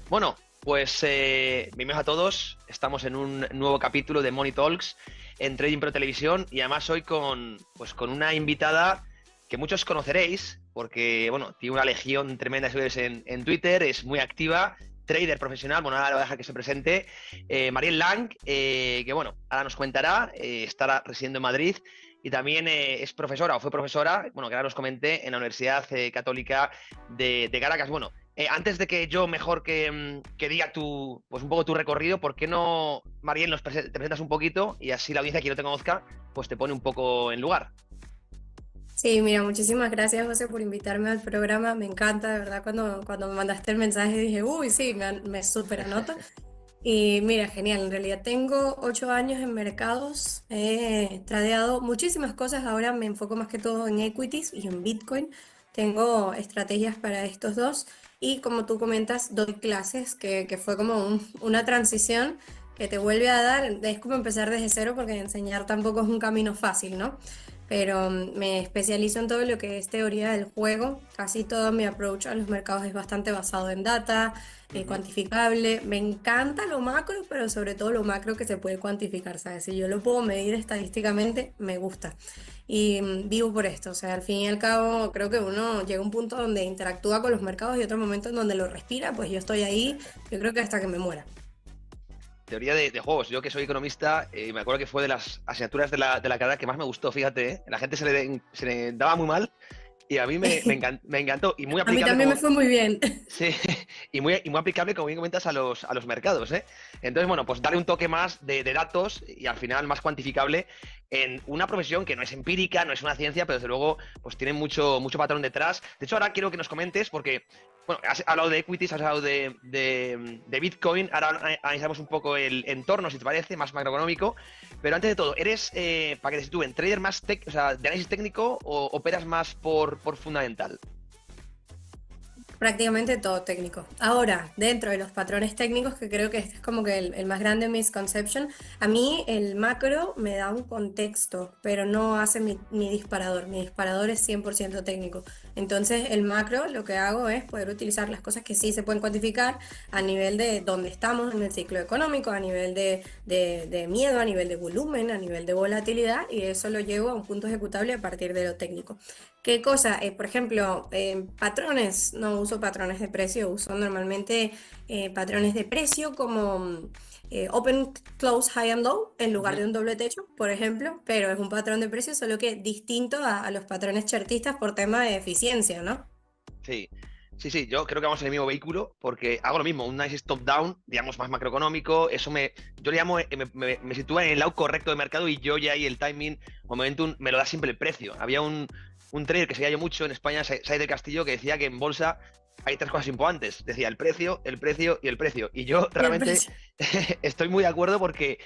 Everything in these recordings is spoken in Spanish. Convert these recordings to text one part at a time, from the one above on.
Bueno, pues bienvenidos a todos. Estamos en un nuevo capítulo de Money Talks en Trading Pro Televisión y además hoy con una invitada que muchos conoceréis porque, bueno, tiene una legión tremenda de seguidores en Twitter, es muy activa, trader profesional. Bueno, ahora lo voy a dejar que se presente. Mariel Lang, que bueno, ahora nos contará, estará residiendo en Madrid y también es profesora o fue profesora, bueno, que ahora os comenté, en la Universidad Católica de Caracas. Bueno, antes de que yo mejor que diga pues un poco tu recorrido, ¿por qué no, Mariel, te presentas un poquito y así la audiencia que no te conozca, pues te pone un poco en lugar? Sí, mira, muchísimas gracias, José, por invitarme al programa. Me encanta, de verdad, cuando me mandaste el mensaje dije, uy, sí, me súper anoto. Y mira, genial, en realidad tengo 8 años en mercados, he tradeado muchísimas cosas, ahora me enfoco más que todo en equities y en Bitcoin. Tengo estrategias para estos dos y como tú comentas, doy clases, que fue como una transición que te vuelve a dar, es como empezar desde cero porque enseñar tampoco es un camino fácil, ¿no? Pero me especializo en todo lo que es teoría del juego. Casi todo mi approach a los mercados es bastante basado en data, Ujú. cuantificable. Me encanta lo macro, pero sobre todo lo macro que se puede cuantificar, ¿sabes? Si yo lo puedo medir estadísticamente, me gusta. Y vivo por esto. O sea, al fin y al cabo, creo que uno llega a un punto donde interactúa con los mercados y otro momento en donde lo respira, pues yo estoy ahí, yo creo que hasta que me muera. Teoría de juegos. Yo que soy economista, me acuerdo que fue de las asignaturas de la carrera que más me gustó, fíjate, ¿eh? La gente se le daba muy mal y a mí me encantó y muy A mí aplicable también me como. fue muy bien. Sí, y muy aplicable, como bien comentas, a los mercados, ¿eh? Entonces, bueno, pues darle un toque más de datos y al final más cuantificable en una profesión que no es empírica, no es una ciencia, pero desde luego pues tiene mucho patrón detrás. De hecho, ahora quiero que nos comentes, porque, bueno, has hablado de equities, has hablado de Bitcoin, ahora analizamos un poco el entorno, si te parece, más macroeconómico, pero antes de todo, ¿eres, para que te sitúen, trader más o sea, de análisis técnico o operas más por fundamental? Prácticamente todo técnico. Ahora, dentro de los patrones técnicos, que creo que este es como que el más grande misconception, a mí el macro me da un contexto, pero no hace mi disparador. Mi disparador es 100% técnico. Entonces, el macro lo que hago es poder utilizar las cosas que sí se pueden cuantificar a nivel de dónde estamos en el ciclo económico, a nivel de miedo, a nivel de volumen, a nivel de volatilidad, y eso lo llevo a un punto ejecutable a partir de lo técnico. ¿Qué cosa? Por ejemplo, patrones, no uso patrones de precio, uso normalmente patrones de precio como open, close, high and low en lugar Ujú. de un doble techo, por ejemplo, pero es un patrón de precio solo que distinto a los patrones chartistas por tema de eficiencia, ¿no? Sí, sí, sí, yo creo que vamos en el mismo vehículo porque hago lo mismo, un análisis top-down, digamos, más macroeconómico, yo le llamo, me sitúa en el lado correcto de mercado y yo ya ahí el timing o momentum me lo da siempre el precio. Había un trader que seguía yo mucho en España, Said del Castillo, que decía que en bolsa hay tres cosas importantes. Decía el precio y el precio. Y yo Y el realmente precio. estoy muy de acuerdo porque,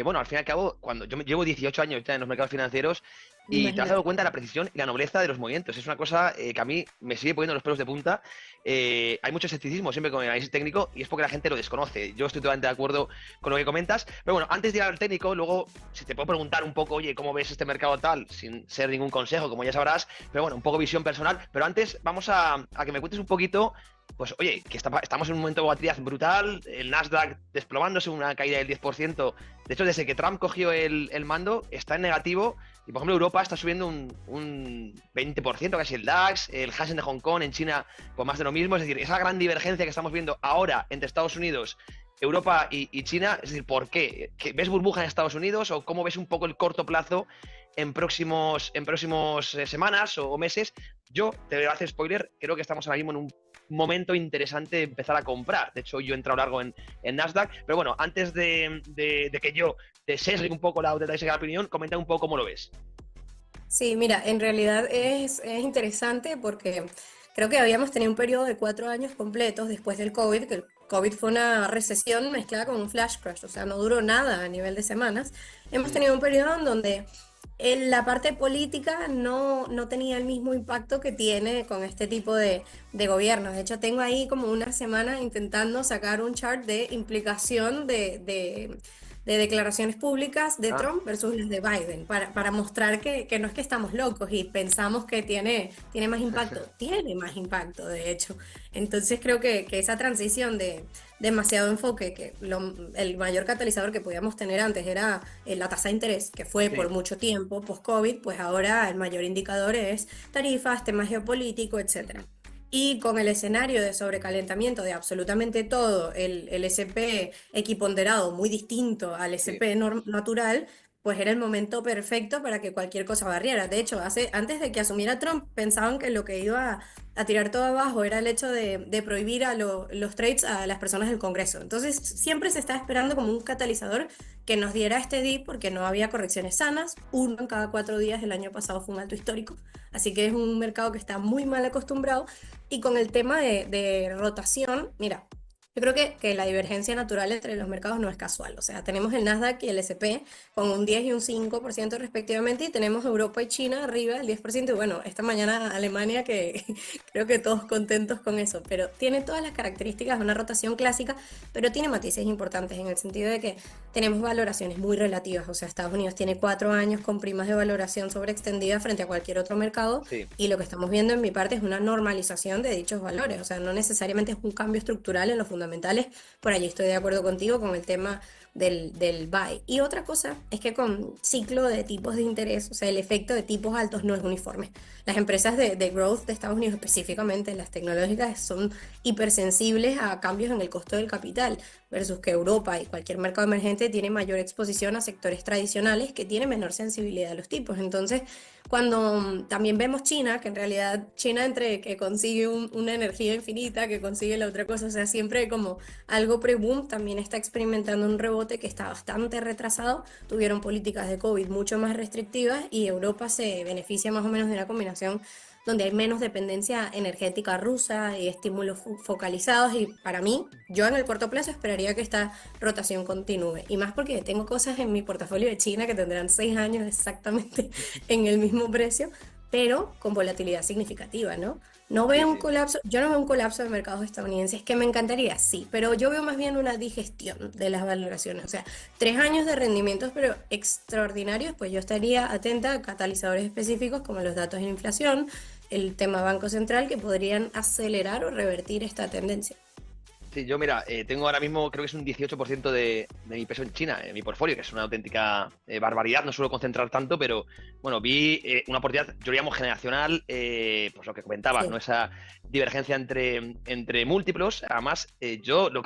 bueno, al fin y al cabo, cuando yo llevo 18 años ya en los mercados financieros, y te has dado Imagínate. cuenta de la precisión y la nobleza de los movimientos. Es una cosa que a mí me sigue poniendo los pelos de punta. Hay mucho escepticismo siempre con el análisis técnico y es porque la gente lo desconoce. Yo estoy totalmente de acuerdo con lo que comentas. Pero bueno, antes de ir al técnico, luego, si te puedo preguntar un poco, oye, ¿cómo ves este mercado tal? Sin ser ningún consejo, como ya sabrás. Pero bueno, un poco visión personal. Pero antes vamos a que me cuentes un poquito. Pues oye, que estamos en un momento de volatilidad brutal, el Nasdaq desplomándose, una caída del 10%. De hecho, desde que Trump cogió el mando, está en negativo. Y por ejemplo, Europa está subiendo un 20%, casi el DAX, el Hansen de Hong Kong, en China, pues más de lo mismo. Es decir, esa gran divergencia que estamos viendo ahora entre Estados Unidos, Europa y China, es decir, ¿por qué? ¿Ves burbuja en Estados Unidos o cómo ves un poco el corto plazo en próximos semanas o meses? Yo te voy a hacer spoiler, creo que estamos ahora mismo en un momento interesante de empezar a comprar. De hecho, yo he entrado largo en Nasdaq, pero bueno, antes de que yo te sesgue un poco la opinión, comenta un poco cómo lo ves. Sí, mira, en realidad es interesante porque creo que habíamos tenido un periodo de 4 años completos después del COVID, que el COVID fue una recesión mezclada con un flash crash, o sea, no duró nada a nivel de semanas. Hemos Mm. tenido un periodo en donde la parte política no tenía el mismo impacto que tiene con este tipo de gobiernos. De hecho, tengo ahí como una semana intentando sacar un chart de implicación de declaraciones públicas de Ah, Trump versus las de Biden, para mostrar que no es que estamos locos y pensamos que tiene más impacto, tiene más impacto, de hecho. Entonces creo que esa transición de demasiado enfoque, que el mayor catalizador que podíamos tener antes era la tasa de interés, que fue por sí, mucho tiempo post-COVID, pues ahora el mayor indicador es tarifas, temas geopolíticos, etcétera. ujú, Y con el escenario de sobrecalentamiento de absolutamente todo, el SP equiponderado muy distinto al sí, SP natural, pues era el momento perfecto para que cualquier cosa barriera. De hecho, antes de que asumiera Trump, pensaban que lo que iba a tirar todo abajo era el hecho de prohibir los trades a las personas del Congreso. Entonces, siempre se está esperando como un catalizador que nos diera este dip porque no había correcciones sanas. Uno en cada 4 días el año pasado fue un alto histórico. Así que es un mercado que está muy mal acostumbrado. Y con el tema de rotación, mira, yo creo que la divergencia natural entre los mercados no es casual. O sea, tenemos el Nasdaq y el S&P con un 10 y un 5% respectivamente, y tenemos Europa y China arriba del 10%. Y bueno, esta mañana Alemania, que creo que todos contentos con eso, pero tiene todas las características de una rotación clásica, pero tiene matices importantes en el sentido de que tenemos valoraciones muy relativas. O sea, Estados Unidos tiene 4 años con primas de valoración sobreextendida frente a cualquier otro mercado, sí. y lo que estamos viendo en mi parte es una normalización de dichos valores. O sea, no necesariamente es un cambio estructural en los fundamentales. Por allí estoy de acuerdo contigo con el tema del buy. Y otra cosa es que con ciclo de tipos de interés, o sea, el efecto de tipos altos no es uniforme. Las empresas de growth de Estados Unidos, específicamente las tecnológicas, son hipersensibles a cambios en el costo del capital, versus que Europa y cualquier mercado emergente tiene mayor exposición a sectores tradicionales que tienen menor sensibilidad a los tipos. Entonces, cuando también vemos China, que en realidad China, entre que consigue una energía infinita, que consigue la otra cosa, o sea, siempre como algo pre-boom, también está experimentando un rebote que está bastante retrasado. Tuvieron políticas de COVID mucho más restrictivas, y Europa se beneficia más o menos de una combinación donde hay menos dependencia energética rusa y estímulos focalizados. Y para mí, yo en el corto plazo esperaría que esta rotación continúe. Y más porque tengo cosas en mi portafolio de China que tendrán 6 años exactamente en el mismo precio, pero con volatilidad significativa, ¿no? No Sí, veo un sí. colapso, yo no veo un colapso de mercados estadounidenses, que me encantaría, sí, pero yo veo más bien una digestión de las valoraciones. O sea, 3 años de rendimientos, pero extraordinarios, pues yo estaría atenta a catalizadores específicos como los datos de inflación, el tema Banco Central, que podrían acelerar o revertir esta tendencia. Sí, yo mira, tengo ahora mismo, creo que es un 18% de mi peso en China, en mi portfolio, que es una auténtica barbaridad. No suelo concentrar tanto, pero bueno, vi una oportunidad, yo diríamos generacional, pues lo que comentabas, ¿no? Sí, Esa divergencia entre múltiplos. Además, yo lo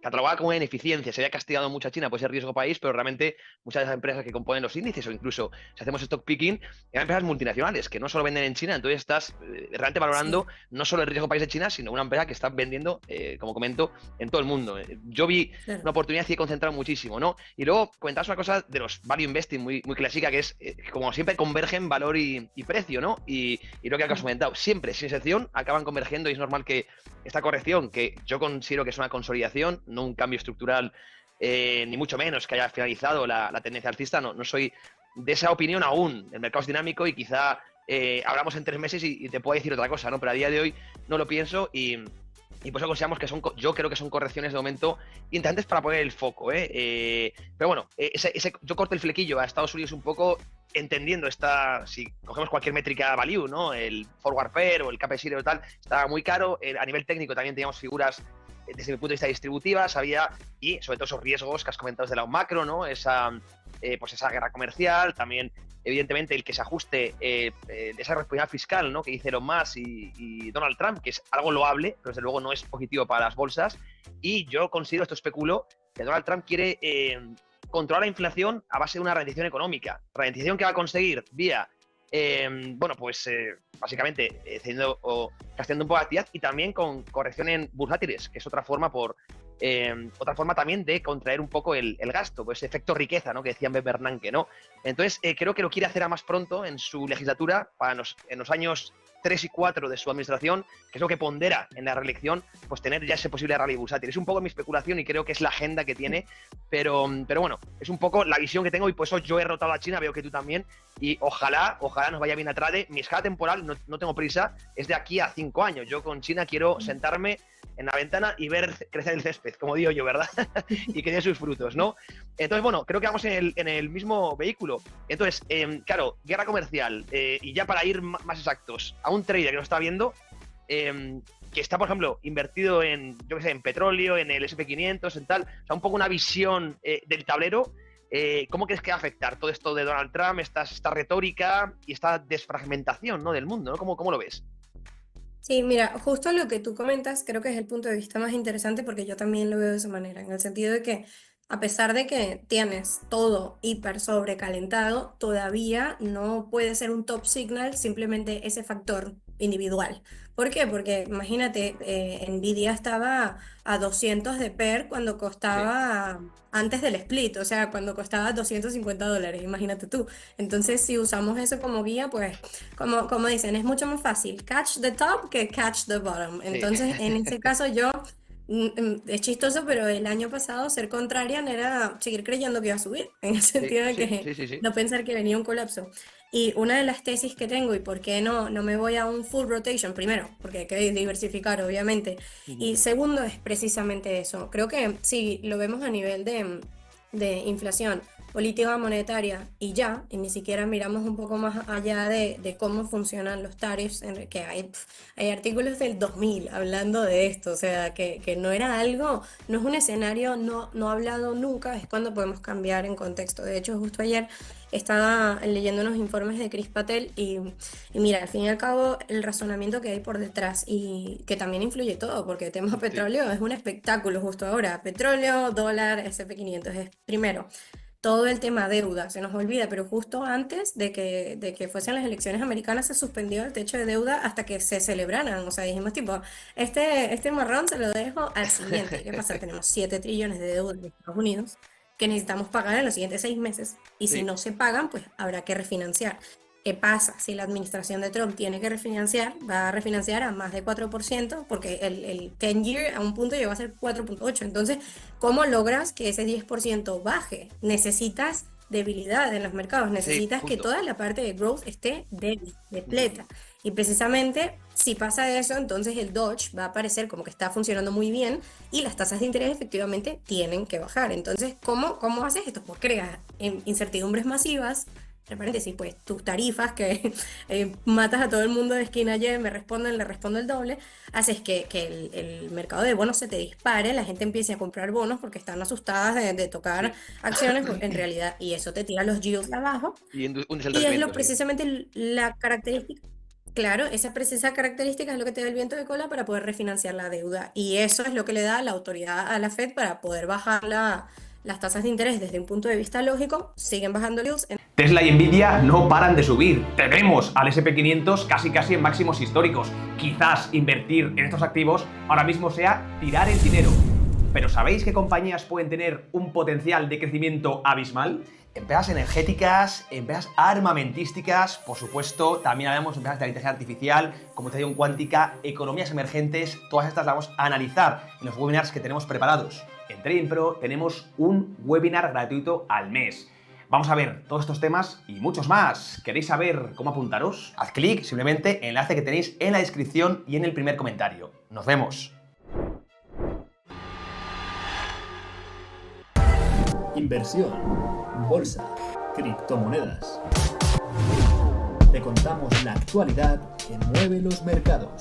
catalogaba como una ineficiencia. Se había castigado mucho a China por ese riesgo país, pero realmente muchas de las empresas que componen los índices, o incluso si hacemos stock picking, eran empresas multinacionales que no solo venden en China. Entonces estás realmente valorando sí, no solo el riesgo país de China, sino una empresa que está vendiendo, como comento, en todo el mundo. Yo vi claro. una oportunidad y he concentrado muchísimo, ¿no? Y luego comentabas una cosa de los value investing muy, muy clásica, que es, que como siempre, convergen valor y precio, ¿no? Y lo que has comentado, siempre, sin excepción, acaban convergiendo, y es normal que esta corrección, que yo considero que es una consolidación, no un cambio estructural, ni mucho menos que haya finalizado la tendencia alcista, no soy de esa opinión aún. El mercado es dinámico y quizá hablamos en 3 meses y te puedo decir otra cosa, ¿no? Pero a día de hoy no lo pienso, y por eso consideramos que yo creo que son correcciones de momento interesantes para poner el foco, ¿eh? Pero bueno, yo corto el flequillo a Estados Unidos un poco entendiendo si cogemos cualquier métrica value, ¿no? El forward pair o el KPI o tal, está muy caro. A nivel técnico también teníamos figuras desde mi punto de vista distributivas, y sobre todo esos riesgos que has comentado desde la macro, ¿no? Pues esa guerra comercial, también evidentemente el que se ajuste esa responsabilidad fiscal, ¿no? Que dice Elon Musk y Donald Trump, que es algo loable, pero desde luego no es positivo para las bolsas. Y yo considero, esto especulo, que Donald Trump quiere controlar la inflación a base de una ralentización económica. Ralentización que va a conseguir vía, básicamente cediendo o casteando un poco de actividad, y también con corrección en bursátiles, que es otra forma también de contraer un poco el gasto, pues ese efecto riqueza, ¿no? Que decía Bernanke, ¿no? Entonces, creo que lo quiere hacer a más pronto en su legislatura, en los años 3 y 4 de su administración, que es lo que pondera en la reelección, pues tener ya ese posible rally bursátil. Es un poco mi especulación y creo que es la agenda que tiene, pero bueno, es un poco la visión que tengo y por eso yo he rotado a China, veo que tú también, y ojalá nos vaya bien a Trade. Mi escala temporal, no tengo prisa, es de aquí a 5 años. Yo con China quiero sentarme en la ventana y ver crecer el césped, como digo yo, ¿verdad? Y que dé sus frutos, ¿no? Entonces, bueno, creo que vamos en el mismo vehículo. Entonces, claro, guerra comercial, y ya para ir más exactos, a un trader que nos está viendo, que está, por ejemplo, invertido en, yo qué sé, en petróleo, en el S&P 500, en tal, o sea, un poco una visión del tablero. ¿Cómo crees que va a afectar todo esto de Donald Trump, esta retórica y esta desfragmentación, ¿no?, del mundo, ¿no? ¿Cómo lo ves? Sí, mira, justo lo que tú comentas creo que es el punto de vista más interesante porque yo también lo veo de esa manera, en el sentido de que a pesar de que tienes todo hiper sobrecalentado, todavía no puede ser un top signal simplemente ese factor individual. ¿Por qué? Porque imagínate, Nvidia estaba a 200 de PER cuando Sí, costaba antes del split, o sea, cuando costaba $250, imagínate tú. Entonces, si usamos eso como guía, pues como dicen, es mucho más fácil catch the top que catch the bottom. sí, Entonces, en ese caso yo, es chistoso, pero el año pasado ser contrarian era seguir creyendo que iba a subir, en el sí, sentido de sí, que sí, sí, sí. no pensar que venía un colapso. Y una de las tesis que tengo, y por qué no me voy a un full rotation, primero, porque hay que diversificar, obviamente, Ujú. y segundo, es precisamente eso. Creo que si lo vemos a nivel de inflación, política monetaria y ya, y ni siquiera miramos un poco más allá de cómo funcionan los tariffs, que hay artículos del 2000 hablando de esto, o sea, que no era algo, no es un escenario no hablado nunca, es cuando podemos cambiar en contexto. De hecho, justo ayer estaba leyendo unos informes de Chris Patel y mira, al fin y al cabo, el razonamiento que hay por detrás y que también influye todo, porque el tema Sí, petróleo es un espectáculo justo ahora. Petróleo, dólar, S&P 500 es primero todo el tema deuda, se nos olvida, pero justo antes de que fuesen las elecciones americanas se suspendió el techo de deuda hasta que se celebraran. O sea, dijimos tipo, este marrón se lo dejo al siguiente. ¿Qué pasa? Tenemos 7 trillones de deuda de Estados Unidos que necesitamos pagar en los siguientes 6 meses y si sí, no se pagan, pues habrá que refinanciar. ¿Qué pasa? Si la administración de Trump tiene que refinanciar, va a refinanciar a más de 4%, porque el 10-year a un punto llegó a ser 4,8. Entonces, ¿cómo logras que ese 10% baje? Necesitas debilidad en los mercados, sí, necesitas que justo. toda la parte de growth esté débil, Ujú. depleta. Y precisamente si pasa eso, entonces el Dodge va a parecer como que está funcionando muy bien y las tasas de interés efectivamente tienen que bajar. Entonces, ¿cómo haces esto? Pues creas incertidumbres masivas, entre paréntesis, pues tus tarifas que matas a todo el mundo de esquina Y, me responden, le respondo el doble, haces que el mercado de bonos se te dispare, la gente empiece a comprar bonos porque están asustadas de tocar Sí. acciones en realidad, y eso te tira los yields abajo, Y hundes el y es rendimiento, lo sí. precisamente la característica. Claro, esa precisa característica es lo que te da el viento de cola para poder refinanciar la deuda. Y eso es lo que le da la autoridad a la Fed para poder bajar las tasas de interés desde un punto de vista lógico. Siguen bajando yields. Tesla y Nvidia no paran de subir. Tenemos al S&P 500 casi en máximos históricos. Quizás invertir en estos activos ahora mismo sea tirar el dinero. Pero ¿sabéis qué compañías pueden tener un potencial de crecimiento abismal? Empresas energéticas, empresas armamentísticas, por supuesto, también hablamos de empresas de inteligencia artificial, computación cuántica, economías emergentes, todas estas las vamos a analizar en los webinars que tenemos preparados. En Trading Pro tenemos un webinar gratuito al mes. Vamos a ver todos estos temas y muchos más. ¿Queréis saber cómo apuntaros? Haz clic simplemente en el enlace que tenéis en la descripción y en el primer comentario. ¡Nos vemos! Inversión, bolsa, criptomonedas. Te contamos la actualidad que mueve los mercados.